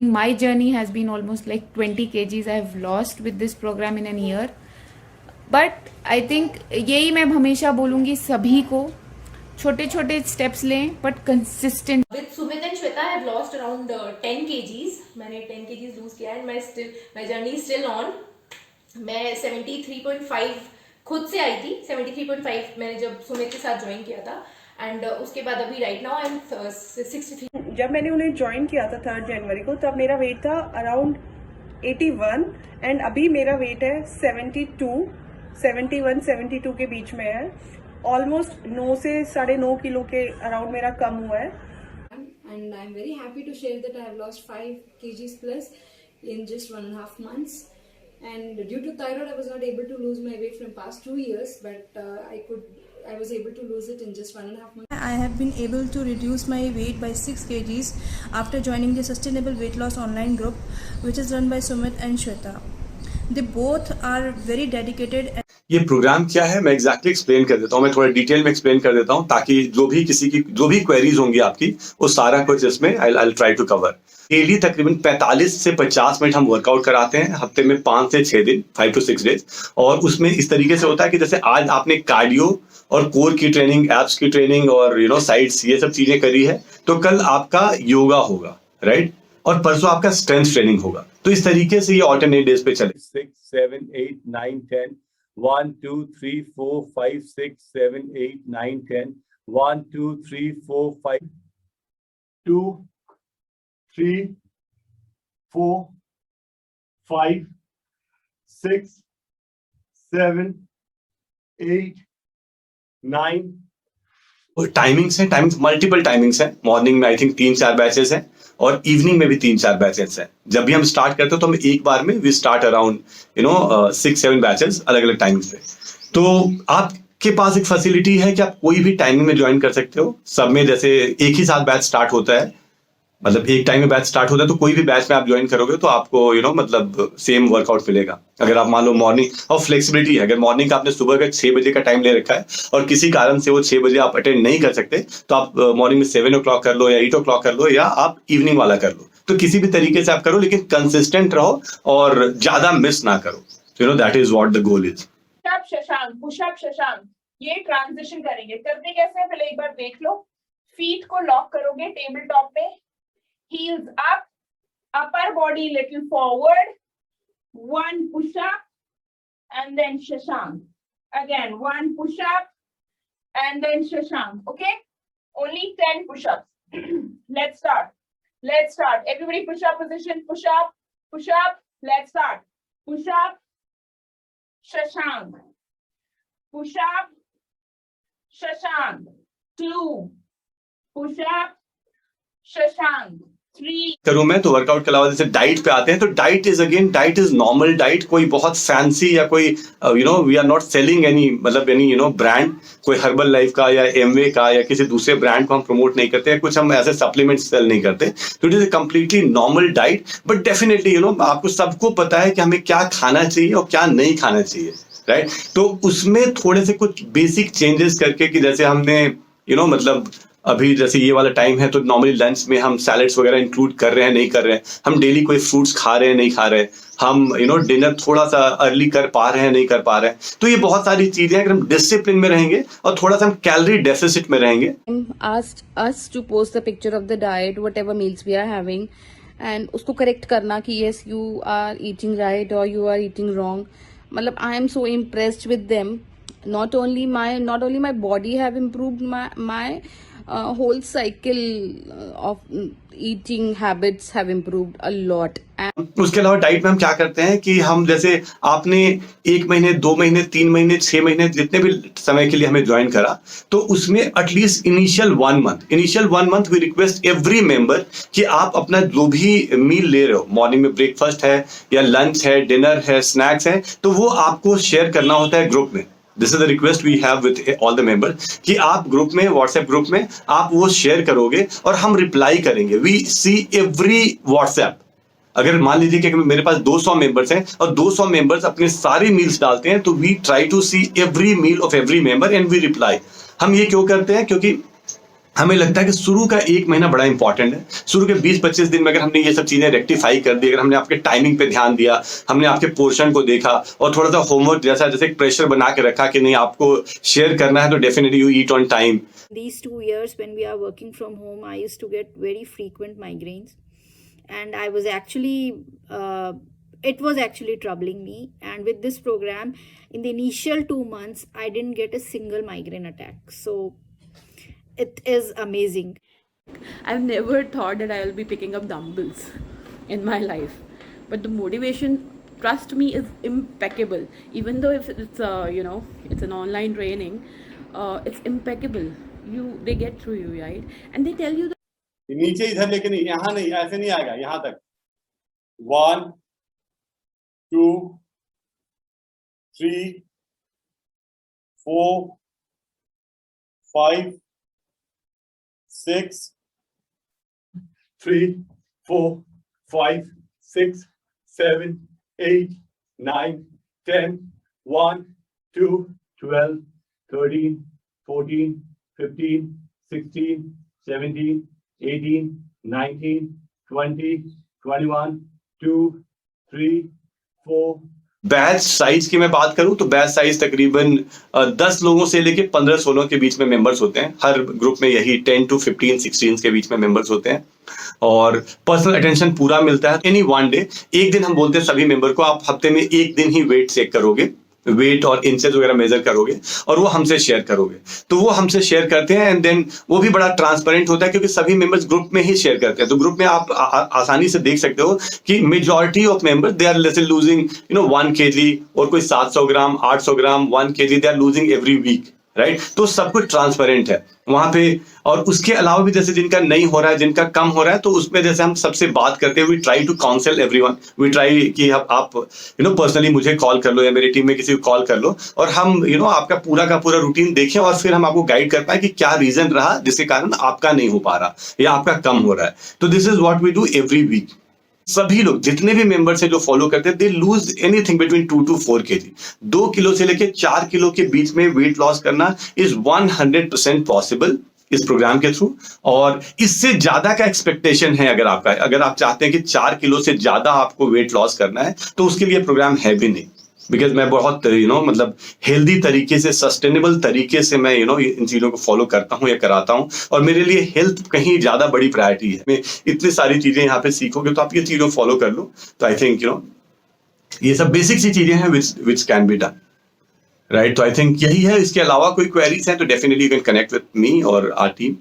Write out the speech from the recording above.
My journey has been almost like 20 kgs I have lost with this program in an year. But I think यही मैं हमेशा बोलूँगी सभी को, छोटे छोटे स्टेप्स लें but consistent. With Sumit and Shweta, I have lost around 10 kgs. मैंने 10 kgs lose किया and my journey is still on. मैं 73.5 खुद से आई थी. 73.5 मैंने जब सुमित के साथ ज्वाइन किया था एंड उसके बाद अभी राइट नाउ आई एम 63. जब मैंने उन्हें ज्वाइन किया था 3 जनवरी को, तब मेरा वेट था अराउंड 81 एंड अभी मेरा वेट है 71 72 के बीच में है. ऑलमोस्ट 9 से 9.5 किलो के अराउंड मेरा कम हुआ है. And I'm very happy to share that I have lost 5 kgs plus in just 1.5 months. And due to thyroid, I was not able to lose my weight from past 2 years, but I was able to lose it in just 1.5 months. I have been able to reduce my weight by 6 kgs after joining the Sustainable Weight Loss online group, which is run by Sumit and Shweta. They both are very dedicated. ये programme क्या है मैं exactly explain कर देता हूँ, मैं थोड़ा detail में एक्सप्लेन कर देता हूँ ताकि जो भी क्वेरीज होंगी आपकी वो सारा कुछ इसमें I try to cover. Daily तकरीबन 45 से 50 मिनट हम वर्कआउट कराते हैं हफ्ते में 5 से 6 दिन 5 to 6 डेज. और उसमें इस तरीके से होता है कि जैसे आज आपने कार्डियो और कोर की ट्रेनिंग, एब्स की ट्रेनिंग और साइड्स ये सब चीजें करी है, तो कल आपका योगा होगा, राइट, और परसों आपका स्ट्रेंथ ट्रेनिंग होगा. तो इस तरीके से ये ऑल्टरनेट डेज पे चले. 6 7 8 9 10 1 2 3 4 5 6 7 8 9 10 1 2 3 4 5 2 3 4 5 6 7 8 9. टाइमिंग्स है, मल्टीपल टाइमिंग्स है. मॉर्निंग में आई थिंक 3-4 बैचेस हैं और इवनिंग में भी 3-4 बैचेस हैं. जब भी हम स्टार्ट करते हैं तो हम एक बार में वी स्टार्ट अराउंड 6-7 बैचेस अलग अलग टाइम्स पे. तो आपके पास एक फैसिलिटी है कि आप कोई भी टाइमिंग में ज्वाइन कर सकते हो. सब में जैसे एक ही साथ बैच स्टार्ट होता है, मतलब एक टाइम में बैच स्टार्ट होता है, तो कोई भी बैच में आप ज्वाइन करोगे तो आपको मतलब सेम वर्कआउट मिलेगा. अगर आप मान लो मॉर्निंग, और फ्लेक्सिबिलिटी है, अगर मॉर्निंग का आपने सुबह का 6 बजे का टाइम ले रखा है और किसी कारण से वो 6 बजे आप अटेंड नहीं कर सकते, तो आप मॉर्निंग में 7 o'clock कर लो या 8 o'clock कर लो या आप इवनिंग वाला कर लो. तो किसी भी तरीके से आप करो, लेकिन कंसिस्टेंट रहो और ज्यादा मिस ना करो. That is what the goal is. Shashank, pushup Shashank, ये ट्रांजिशन करेंगे. करते कैसे हैं पहले एक बार देख लो. फीट को लॉक करोगे टेबल टॉप पे, heels up, upper body little forward, 1 push up and then shashank. Again 1 push up and then shashank. Okay, only 10 push ups. Let's start. Everybody push up position, push up. Let's start. Push up shashank, push up shashank, 2 push up shashank, 3. करूं मैं तो workout के अलावा जैसे diet पे आते हैं, तो डाइट इज नॉर्मल डाइट. कोई बहुत फैंसी या कोई we are not selling any brand, कोई हर्बल लाइफ का या एमवे का या किसी दूसरे ब्रांड को हम प्रमोट नहीं करते हैं. कुछ हम ऐसे सप्लीमेंट्स सेल नहीं करते. तो it is a completely normal diet. But definitely आपको सबको पता है कि हमें क्या खाना चाहिए और क्या नहीं खाना चाहिए, राइट. तो उसमें थोड़े से कुछ बेसिक चेंजेस करके, कि जैसे हमने अभी जैसे ये वाला टाइम है तो नॉर्मली लंच में हम सैलेड्स वगैरह इंक्लूड कर रहे हैं, नहीं कर रहे हैं. हम डेली कोई फ्रूट्स खा रहे हैं, नहीं खा रहे हैं. हम डिनर थोड़ा सा अर्ली कर पा रहे हैं, नहीं कर पा रहे हैं. तो ये बहुत सारी चीजें, अगर हम डिसिप्लिन में रहेंगे और थोड़ा सा हम कैलोरी डेफिसिट में रहेंगे. asked us to post the picture of the diet, whatever meals we are having, and उसको करेक्ट करना कि yes you are eating right or you are eating wrong. मतलब I am so impressed with them. Not only my body have improved, my whole cycle of eating habits have improved a lot. उसके अलावा diet में हम क्या करते हैं कि हम जैसे आपने 1 महीने 2 महीने 3 महीने 6 महीने जितने भी समय के लिए हमें ज्वाइन करा, तो उसमें at least initial 1 month we request every member कि आप अपना जो भी मील ले रहे हो, मॉर्निंग में ब्रेकफास्ट है या लंच है, डिनर है, स्नैक्स है, तो वो आपको शेयर करना होता है ग्रुप में. This is the request we have with all the member कि आप ग्रुप में, व्हाट्सएप ग्रुप में आप वो शेयर करोगे और हम रिप्लाई करेंगे. We see every WhatsApp. अगर मान लीजिए कि मेरे पास 200 मेंबर्स हैं और 200 मेंबर्स अपने सारे मील्स डालते हैं, तो we try to see every meal of every member and we reply. हम ये क्यों करते हैं? क्योंकि हमें लगता है कि शुरू का 1 महीना बड़ा इंपॉर्टेंट है। शुरू के 20-25 दिन में अगर हमने ये सब चीजें रेक्टिफाई कर दी, अगर हमने आपके टाइमिंग पे ध्यान दिया, हमने आपके पोर्शन को देखा और थोड़ा सा होमवर्क जैसे एक प्रेशर बना के रखा कि नहीं आपको शेयर करना है, तो definitely you eat on time. These 2 years when we are working from home, I used to get very frequent migraines, and I was actually it was actually troubling me. And with this program, in the initial 2 months, I didn't get a single migraine attack. So it is amazing. I've never thought that I will be picking up dumbbells in my life, but the motivation, trust me, is impeccable. Even though if it's it's an online training, it's impeccable. They get through you, right? And they tell you that नीचे इधर लेके नहीं, यहाँ नहीं, ऐसे नहीं आएगा, यहाँ तक 1 2 3 4 5 6 3 4 5 6 7 8 9 10 1 2 12 13 14 15 16 17 18 19 20 21 2 3 4। बैच साइज की मैं बात करूं तो बैच साइज तकरीबन 10 लोगों से लेके 15-16 के बीच में मेंबर्स होते हैं। हर ग्रुप में यही 10 to 15 16 के बीच में मेंबर्स होते हैं और पर्सनल अटेंशन पूरा मिलता है। एनी वन डे, एक दिन हम बोलते हैं सभी मेंबर को आप हफ्ते में एक दिन ही वेट चेक करोगे, वेट और इंचेस वगैरह मेजर करोगे और वो हमसे शेयर करोगे। तो वो हमसे शेयर करते हैं एंड देन वो भी बड़ा ट्रांसपेरेंट होता है क्योंकि सभी मेंबर्स ग्रुप में ही शेयर करते हैं। तो ग्रुप में आप आसानी से देख सकते हो कि majority of members they are losing 1 kg और कोई 700 gram 800 gram 1 kg they are losing every week, right. तो सब कुछ ट्रांसपेरेंट है वहां पे। और उसके अलावा भी जैसे जिनका नहीं हो रहा है, जिनका कम हो रहा है, तो उसमें जैसे हम सबसे बात करते हैं, we try to counsel everyone. We try कि आप पर्सनली मुझे कॉल कर लो या मेरी टीम में किसी को कॉल कर लो और हम आपका पूरा का पूरा रूटीन देखें और फिर हम आपको गाइड कर पाए कि क्या रीजन रहा जिसके कारण आपका नहीं हो पा रहा या आपका कम हो रहा है। तो this is what we do every week. सभी लोग जितने भी मेंबर्स हैं जो फॉलो करते हैं, they lose anything between 2 to 4 kg। 2 kilo से लेके 4 किलो के बीच में वेट लॉस करना इज 100% पॉसिबल इस प्रोग्राम के थ्रू। और इससे ज्यादा का एक्सपेक्टेशन है अगर आप चाहते हैं कि 4 किलो से ज्यादा आपको वेट लॉस करना है तो उसके लिए प्रोग्राम है भी नहीं। बिकॉज मैं बहुत मतलब हेल्दी तरीके से, सस्टेनेबल तरीके से मैं इन चीजों को फॉलो करता हूँ या कराता हूँ और मेरे लिए हेल्थ कहीं ज्यादा बड़ी प्रायोरिटी है। मैं इतनी सारी चीजें यहाँ पे सीखोगे तो आप ये चीजों फॉलो कर लो। तो आई थिंक ये सब बेसिक सी चीजें हैं which can be done, right. तो आई थिंक यही है। इसके अलावा कोई क्वेरीज हैं तो definitely you can connect with me और आवर टीम।